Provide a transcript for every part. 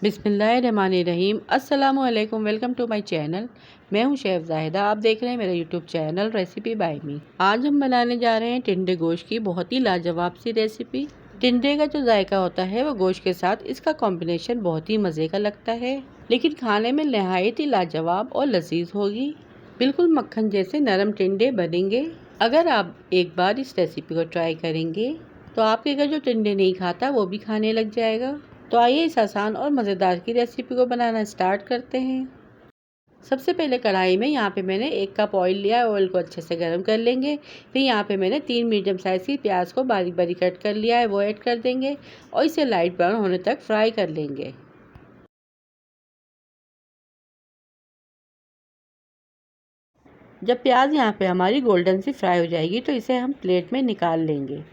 बिस्मिल्लाहिर्रहमानिर्रहीम। अस्सलामुअलैकुम। Welcome to my channel. मैं हूं शेफ जाहिदा। आप देख रहे हैं मेरा YouTube channel recipe by me. आज हम बनाने जा रहे हैं टिंडे गोश्त की बहुत ही लाजवाब सी रेसिपी। टिंडे का जो जायका होता है वो गोश्त के साथ इसका कॉम्बिनेशन बहुत ही मज़े का लगता है, लेकिन खाने में नहायत ही लाजवाब और लजीज होगी। बिल्कुल मक्खन जैसे नरम टिंडे बनेंगे। अगर आप एक बार इस रेसिपी को ट्राई करेंगे तो आपके घर जो टिंडे नहीं खाता वो भी खाने लग जाएगा। तो आइए इस आसान और मज़ेदार की रेसिपी को बनाना स्टार्ट करते हैं। सबसे पहले कढ़ाई में यहाँ पे मैंने 1 कप ऑयल लिया है। ऑयल को अच्छे से गर्म कर लेंगे। फिर यहाँ पे मैंने 3 मीडियम साइज़ की प्याज को बारीक बारीक कट कर लिया है, वो ऐड कर देंगे और इसे लाइट ब्राउन होने तक फ्राई कर लेंगे। जब प्याज यहाँ पे हमारी गोल्डन सी फ्राई हो जाएगी तो इसे हम प्लेट में निकाल लेंगे।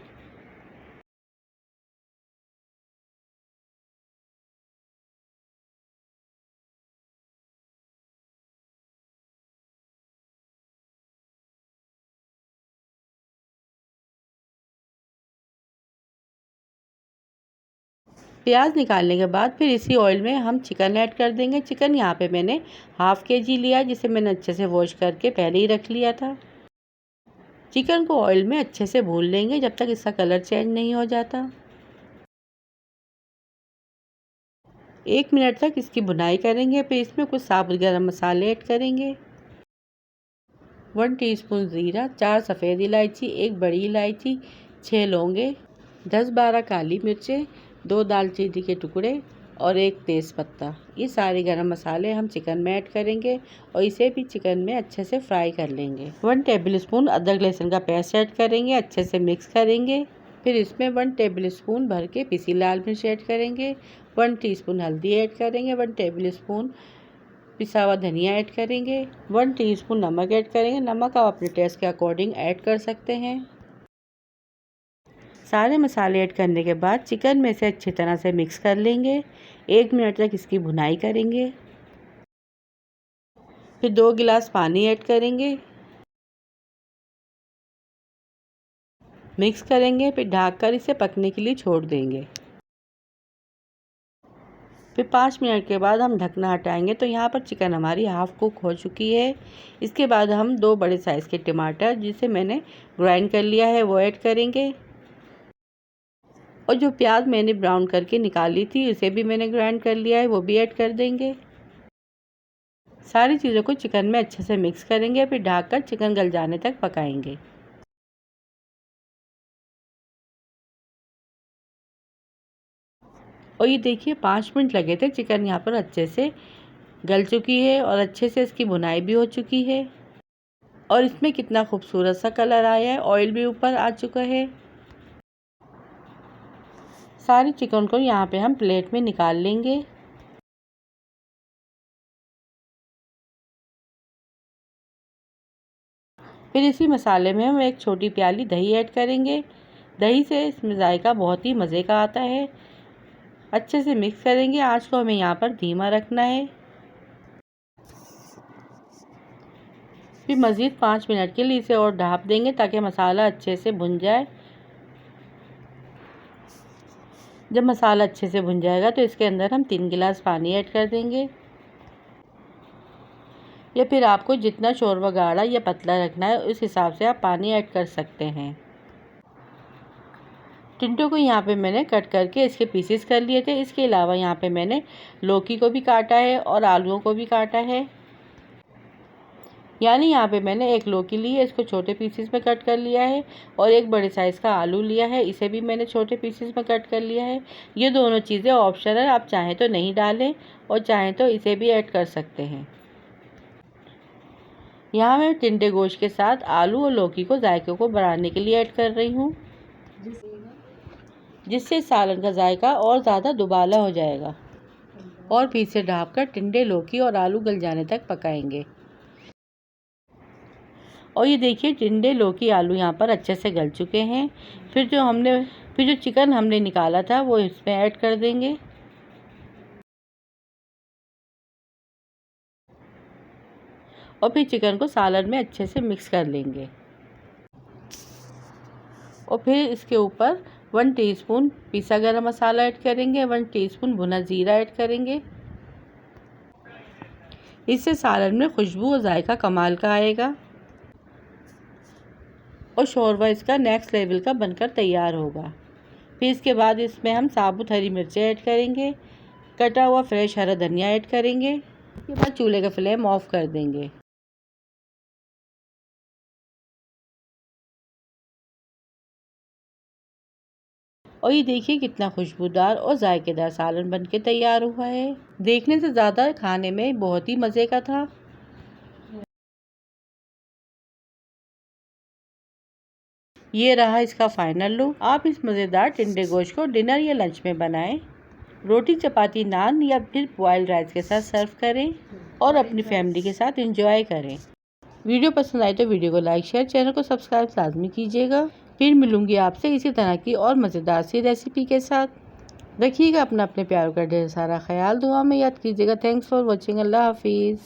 प्याज निकालने के बाद फिर इसी ऑयल में हम चिकन ऐड कर देंगे। चिकन यहाँ पे मैंने हाफ़ केजी लिया है, जिसे मैंने अच्छे से वॉश करके पहले ही रख लिया था। चिकन को ऑयल में अच्छे से भून लेंगे जब तक इसका कलर चेंज नहीं हो जाता। 1 मिनट तक इसकी भुनाई करेंगे। फिर इसमें कुछ साबुत गरम मसाले ऐड करेंगे। 1 टीस्पून ज़ीरा, 4 सफ़ेद इलायची, 1 बड़ी इलायची, 6 लौंगे, 10-12 काली मिर्चें, 2 दालचीनी के टुकड़े और 1 तेज़पत्ता। ये सारे गरम मसाले हम चिकन में ऐड करेंगे और इसे भी चिकन में अच्छे से फ्राई कर लेंगे। 1 टेबलस्पून अदरक लहसुन का पेस्ट ऐड करेंगे, अच्छे से मिक्स करेंगे। फिर इसमें 1 टेबलस्पून भर के पिसी लाल मिर्च ऐड करेंगे, 1 टीस्पून हल्दी ऐड करेंगे, 1 टेबलस्पून पिसा हुआ धनिया ऐड करेंगे, 1 टीस्पून नमक ऐड करेंगे। नमक आप अपने टेस्ट के अकॉर्डिंग ऐड कर सकते हैं। सारे मसाले ऐड करने के बाद चिकन में से अच्छी तरह से मिक्स कर लेंगे। 1 मिनट तक इसकी भुनाई करेंगे। फिर 2 गिलास पानी ऐड करेंगे, मिक्स करेंगे। फिर ढककर इसे पकने के लिए छोड़ देंगे। फिर 5 मिनट के बाद हम ढकना हटाएंगे तो यहाँ पर चिकन हमारी हाफ़ कुक हो चुकी है। इसके बाद हम 2 बड़े साइज़ के टमाटर, जिसे मैंने ग्राइंड कर लिया है, वो ऐड करेंगे। और जो प्याज मैंने ब्राउन करके निकाली थी उसे भी मैंने ग्राइंड कर लिया है, वो भी ऐड कर देंगे। सारी चीज़ों को चिकन में अच्छे से मिक्स करेंगे। फिर ढककर चिकन गल जाने तक पकाएंगे। और ये देखिए 5 मिनट लगे थे। चिकन यहाँ पर अच्छे से गल चुकी है और अच्छे से इसकी भुनाई भी हो चुकी है। और इसमें कितना खूबसूरत सा कलर आया है, ऑयल भी ऊपर आ चुका है। सारी चिकन को यहाँ पे हम प्लेट में निकाल लेंगे। फिर इसी मसाले में हम 1 छोटी प्याली दही ऐड करेंगे। दही से इसमें जायका बहुत ही मज़े का आता है। अच्छे से मिक्स करेंगे। आँच को हमें यहाँ पर धीमा रखना है। फिर मज़ीद 5 मिनट के लिए इसे और ढाँप देंगे ताकि मसाला अच्छे से भुन जाए। जब मसाला अच्छे से भुन जाएगा तो इसके अंदर हम 3 गिलास पानी ऐड कर देंगे। या फिर आपको जितना शोरबा गाढ़ा या पतला रखना है उस हिसाब से आप पानी ऐड कर सकते हैं। टिंडों को यहाँ पे मैंने कट करके इसके पीसेस कर लिए थे। इसके अलावा यहाँ पे मैंने लौकी को भी काटा है और आलूओं को भी काटा है। यानी यहाँ पे मैंने 1 लौकी ली है, इसको छोटे पीसेस में कट कर लिया है और 1 बड़े साइज़ का आलू लिया है, इसे भी मैंने छोटे पीसेस में कट कर लिया है। ये दोनों चीज़ें ऑप्शनल है, आप चाहें तो नहीं डालें और चाहें तो इसे भी ऐड कर सकते हैं। यहाँ मैं टिंडे गोश्त के साथ आलू और लौकी को जायके को बढ़ाने के लिए ऐड कर रही हूँ, जिससे सालन का जायका और ज़्यादा दुबाला हो जाएगा। और फिर से ढककर टिंडे, लौकी और आलू गल जाने तक पकाएंगे। और ये देखिए टिंडे, लौकी, आलू यहाँ पर अच्छे से गल चुके हैं। फिर जो चिकन हमने निकाला था वो इसमें ऐड कर देंगे। और फिर चिकन को सालन में अच्छे से मिक्स कर लेंगे। और फिर इसके ऊपर 1 टीस्पून पिसा गरम मसाला ऐड करेंगे, 1 टीस्पून भुना ज़ीरा ऐड करेंगे। इससे सालन में खुशबू और जायका कमाल का आएगा और शोरबा इसका नेक्स्ट लेवल का बनकर तैयार होगा। फिर इसके बाद इसमें हम साबुत हरी मिर्चें ऐड करेंगे, कटा हुआ फ्रेश हरा धनिया ऐड करेंगे। इसके बाद चूल्हे का फ्लेम ऑफ कर देंगे। और ये देखिए कितना खुशबूदार और जायकेदार सालन बनके तैयार हुआ है। देखने से ज़्यादा खाने में बहुत ही मज़े का था। ये रहा इसका फाइनल लुक। आप इस मज़ेदार टिंडे गोश्त को डिनर या लंच में बनाएं, रोटी चपाती नान या फिर बॉइल्ड राइस के साथ सर्व करें और अपनी फैमिली के साथ एंजॉय करें। वीडियो पसंद आए तो वीडियो को लाइक शेयर, चैनल को सब्सक्राइब लाजमी कीजिएगा। फिर मिलूंगी आपसे इसी तरह की और मज़ेदार सी रेसिपी के साथ। रखिएगा अपने प्यारों का ढेर सारा ख्याल, दुआ में याद कीजिएगा। Thanks for watching. अल्लाह हाफिज़।